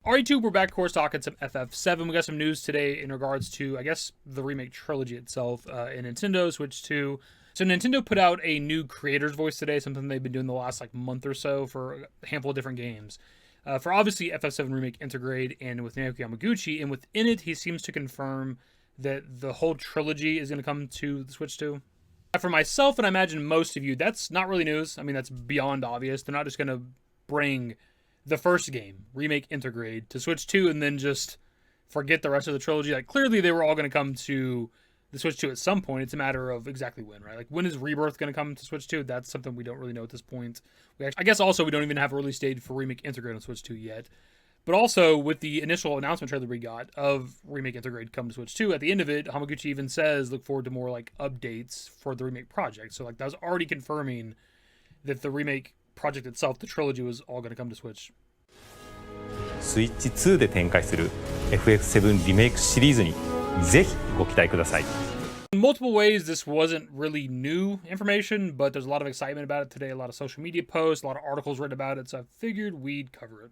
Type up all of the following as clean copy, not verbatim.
Alright, YouTube, we're back, of course, talking some FF7. We got some news today in regards to, I guess, the Remake Trilogy itself in Nintendo Switch 2. So Nintendo put out a new creator's voice today, something they've been doing the last month or so for a handful of different games. For obviously FF7 Remake Intergrade and with Naoki Hamaguchi, and within it, he seems to confirm that the whole trilogy is going to come to the Switch 2. For myself, and I imagine most of you, that's not really news. I mean, that's beyond obvious. They're not just going to bring the first game, Remake Intergrade, to Switch 2 and then just forget the rest of the trilogy. Like, clearly they were all going to come to the Switch 2 at some point. It's a matter of exactly when, right? Like, when is Rebirth going to come to Switch 2? That's something we don't really know at this point. I guess also we don't even have a release date for Remake Intergrade on Switch 2 yet. But also, with the initial announcement trailer we got of Remake Intergrade come to Switch 2, at the end of it, Hamaguchi even says, look forward to more, updates for the Remake project. So, that was already confirming that the Remake project itself, the trilogy, was all going to come to Switch. スイッチ2で展開する FF7 リメイクシリーズにぜひご期待ください。 In multiple ways, this wasn't really new information, but there's a lot of excitement about it today, a lot of social media posts, a lot of articles written about it, so I figured we'd cover it.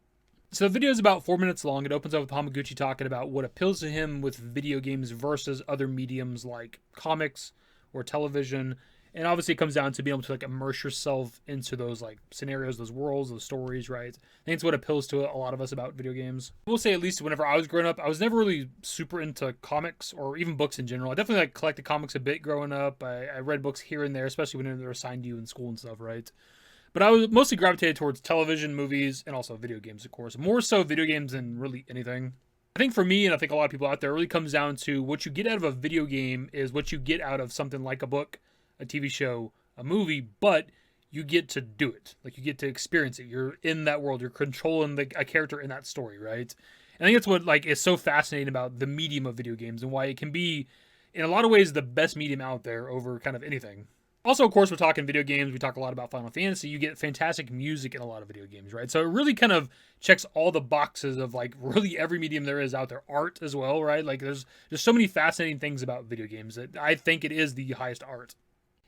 So the video is about 4 minutes long. It opens up with Hamaguchi talking about what appeals to him with video games versus other mediums like comics or television. And obviously it comes down to being able to immerse yourself into those scenarios, those worlds, those stories, right? I think it's what appeals to a lot of us about video games. I will say, at least whenever I was growing up, I was never really super into comics or even books in general. I definitely collected comics a bit growing up. I read books here and there, especially when they're assigned to you in school and stuff, right? But I was mostly gravitated towards television, movies, and also video games, of course. More so video games than really anything. I think for me, and I think a lot of people out there, it really comes down to what you get out of a video game is what you get out of something like a book, a TV show, a movie, but you get to do it. You get to experience it. You're in that world. You're controlling a character in that story, right? And I think that's what is so fascinating about the medium of video games and why it can be, in a lot of ways, the best medium out there over kind of anything. Also, of course, we're talking video games. We talk a lot about Final Fantasy. You get fantastic music in a lot of video games, right? So it really kind of checks all the boxes of really every medium there is out there. Art as well, right? There's so many fascinating things about video games that I think it is the highest art.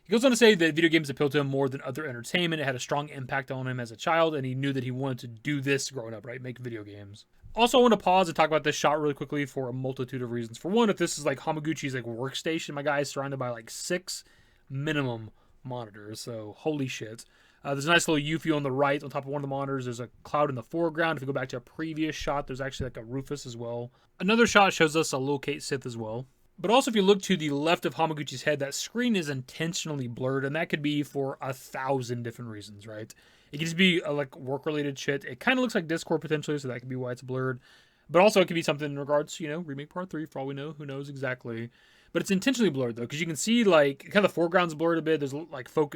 He goes on to say that video games appeal to him more than other entertainment. It had a strong impact on him as a child, and he knew that he wanted to do this growing up, right? Make video games. Also, I want to pause and talk about this shot really quickly for a multitude of reasons. For one, if this is Hamaguchi's workstation, my guy is surrounded by 6 minimum monitors, so holy shit. There's a nice little UFO on the right on top of one of the monitors. There's a cloud in the foreground. If you go back to a previous shot, there's actually a Rufus as well. Another shot shows us a locate Sith as well. But also, if you look to the left of Hamaguchi's head, that screen is intentionally blurred, and that could be for 1,000 different reasons, right? It could just be work-related shit. It kind of looks like Discord potentially, so that could be why it's blurred. But also, it could be something in regards to, Remake Part 3, for all we know. Who knows exactly? But it's intentionally blurred, though, because you can see, kind of the foreground's blurred a bit. There's,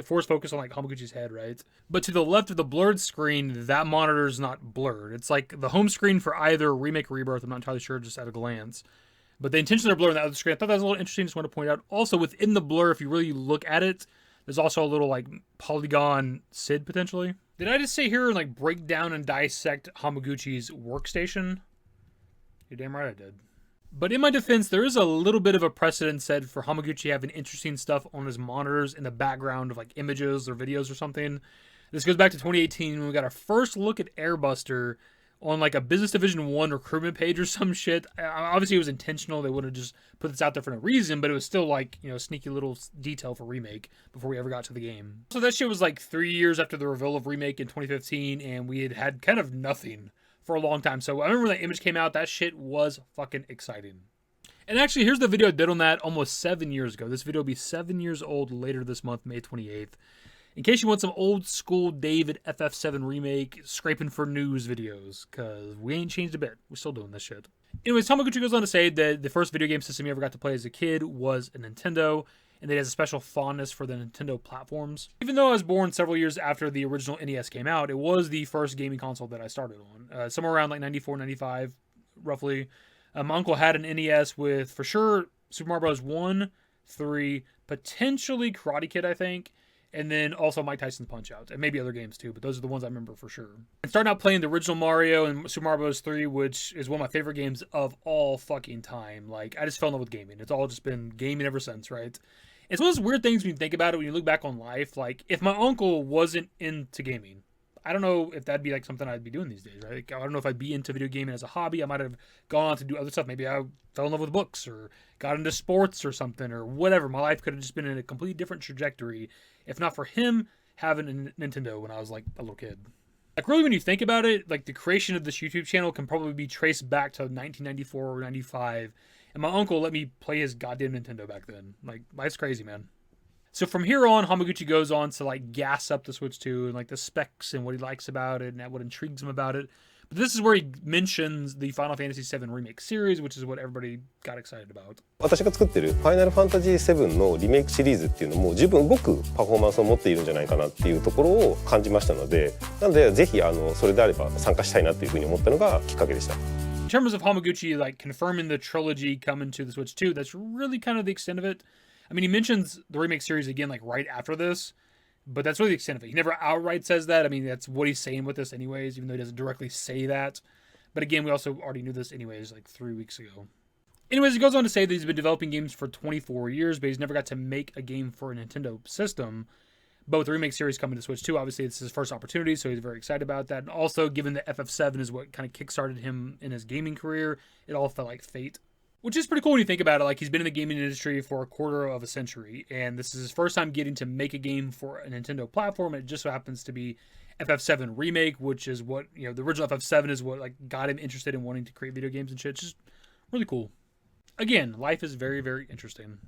forced focus on, Hamaguchi's head, right? But to the left of the blurred screen, that monitor's not blurred. It's the home screen for either Remake or Rebirth. I'm not entirely sure, just at a glance. But they intentionally are blurring that other screen. I thought that was a little interesting. Just want to point out. Also, within the blur, if you really look at it, there's also a little, polygon SID, potentially. Did I just say here and, break down and dissect Hamaguchi's workstation? You're damn right I did. But in my defense, there is a little bit of a precedent set for Hamaguchi having interesting stuff on his monitors in the background of, images or videos or something. This goes back to 2018 when we got our first look at Airbuster on a Business Division 1 recruitment page or some shit. Obviously it was intentional. They wouldn't have just put this out there for no reason, but it was still sneaky little detail for Remake before we ever got to the game. So that shit was 3 years after the reveal of Remake in 2015, and we had kind of nothing for a long time. So I remember when that image came out, that shit was fucking exciting. And actually, here's the video I did on that almost 7 years ago. This video will be 7 years old later this month, May 28th. In case you want some old school David FF7 Remake scraping for news videos, because we ain't changed a bit. We're still doing this shit. Anyways, Hamaguchi goes on to say that the first video game system he ever got to play as a kid was a Nintendo, and that he has a special fondness for the Nintendo platforms. Even though I was born several years after the original NES came out, it was the first gaming console that I started on. Somewhere around 94, 95, roughly. My uncle had an NES with, for sure, Super Mario Bros. 1, 3, potentially Karate Kid, I think. And then also Mike Tyson's Punch-Out, and maybe other games too, but those are the ones I remember for sure. And starting out playing the original Mario and Super Mario Bros. 3, which is one of my favorite games of all fucking time. I just fell in love with gaming. It's all just been gaming ever since, right? It's one of those weird things when you think about it, when you look back on life. If my uncle wasn't into gaming, I don't know if that'd be like something I'd be doing these days, right? Like, I don't know if I'd be into video gaming as a hobby. I might have gone on to do other stuff. Maybe I fell in love with books or got into sports or something or whatever. My life could have just been in a completely different trajectory if not for him having a Nintendo when I was like a little kid. Like, really, when you think about it, like, the creation of this YouTube channel can probably be traced back to 1994 or 95, and my uncle let me play his goddamn Nintendo back then. Like, life's crazy, man. So from here on, Hamaguchi goes on to, like, gas up the Switch 2 and, like, the specs and what he likes about it and what intrigues him about it. But this is where he mentions the Final Fantasy VII Remake series, which is what everybody got excited about. 私が作ってる Final Fantasy VII のリメイクシリーズっていうのも十分動くパフォーマンスを持っているんじゃないかなっていうところを感じましたので、なのでぜひそれであれば参加したいなというふうに思ったのがきっかけでした。In terms of Hamaguchi like confirming the trilogy coming to the Switch 2, that's really kind of the extent of it. I mean, he mentions the remake series again like right after this, but that's really the extent of it. He never outright says that. I mean, that's what he's saying with this anyways, even though he doesn't directly say that. But again, we also already knew this anyways, like 3 weeks ago. Anyways, he goes on to say that he's been developing games for 24 years, but he's never got to make a game for a Nintendo system. But with the remake series coming to Switch 2, obviously it's his first opportunity, so he's very excited about that. And also, given that FF7 is what kind of kickstarted him in his gaming career, it all felt like fate. Which is pretty cool when you think about it. Like, he's been in the gaming industry for a quarter of a century, and this is his first time getting to make a game for a Nintendo platform, and it just so happens to be FF7 Remake, which is what, you know, the original FF7 is what, like, got him interested in wanting to create video games and shit. It's just really cool. Again, life is very, very interesting.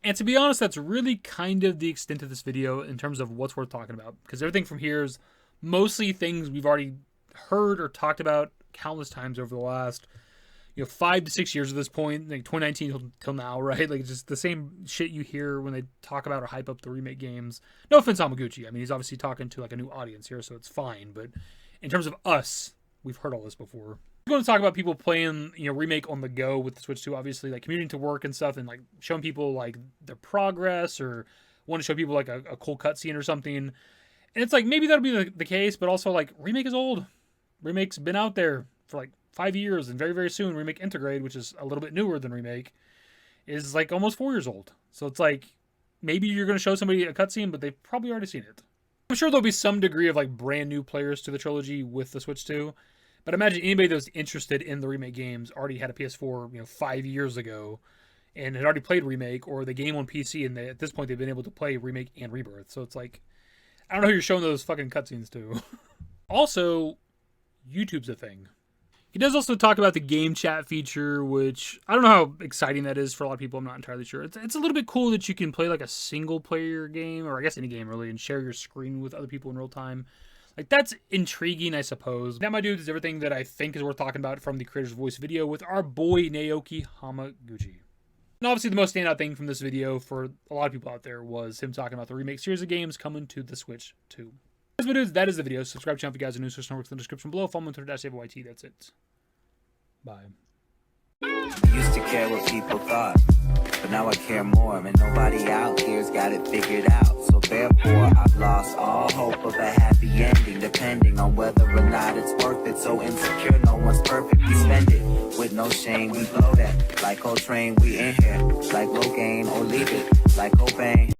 And to be honest, that's really kind of the extent of this video in terms of what's worth talking about, because everything from here is mostly things we've already heard or talked about countless times over the last 5 to 6 years at this point, like 2019 till now, right? Like, just the same shit you hear when they talk about or hype up the remake games. No offense, Hamaguchi. I mean, he's obviously talking to like a new audience here, so it's fine. But in terms of us, we've heard all this before. We're going to talk about people playing, remake on the go with the Switch 2, obviously, like commuting to work and stuff, and like showing people like their progress, or want to show people like a cool cutscene or something. And it's like, maybe that'll be the case, but also like remake is old. Remake's been out there for like 5 years, and very, very soon Remake Intergrade, which is a little bit newer than Remake, is like almost 4 years old. So it's like, maybe you're going to show somebody a cutscene, but they've probably already seen it. I'm sure there'll be some degree of like brand new players to the trilogy with the Switch 2, but imagine anybody that was interested in the Remake games already had a PS4, 5 years ago, and had already played Remake, or the game on PC, and at this point they've been able to play Remake and Rebirth. So it's like, I don't know who you're showing those fucking cutscenes to. Also, YouTube's a thing. He does also talk about the game chat feature, which I don't know how exciting that is for a lot of people. I'm not entirely sure. It's a little bit cool that you can play like a single player game, or I guess any game really, and share your screen with other people in real time. Like, that's intriguing, I suppose. That, my dude, is everything that I think is worth talking about from the Creator's Voice video with our boy Naoki Hamaguchi. And obviously the most standout thing from this video for a lot of people out there was him talking about the remake series of games coming to the Switch 2. That is the video. Subscribe to the channel if you guys are new. Switch Networks in the description below. Follow me on Twitter, @DaveYT. That's it. Bye. Used to care what people thought, but now I care more, and nobody out here's got it figured out. So therefore, I've lost all hope of a happy ending, depending on whether or not it's worth it. So insecure, no one's perfect. We spend it with no shame. We blow that like Coltrane. We in here like Rogaine, or leave it like Cobain.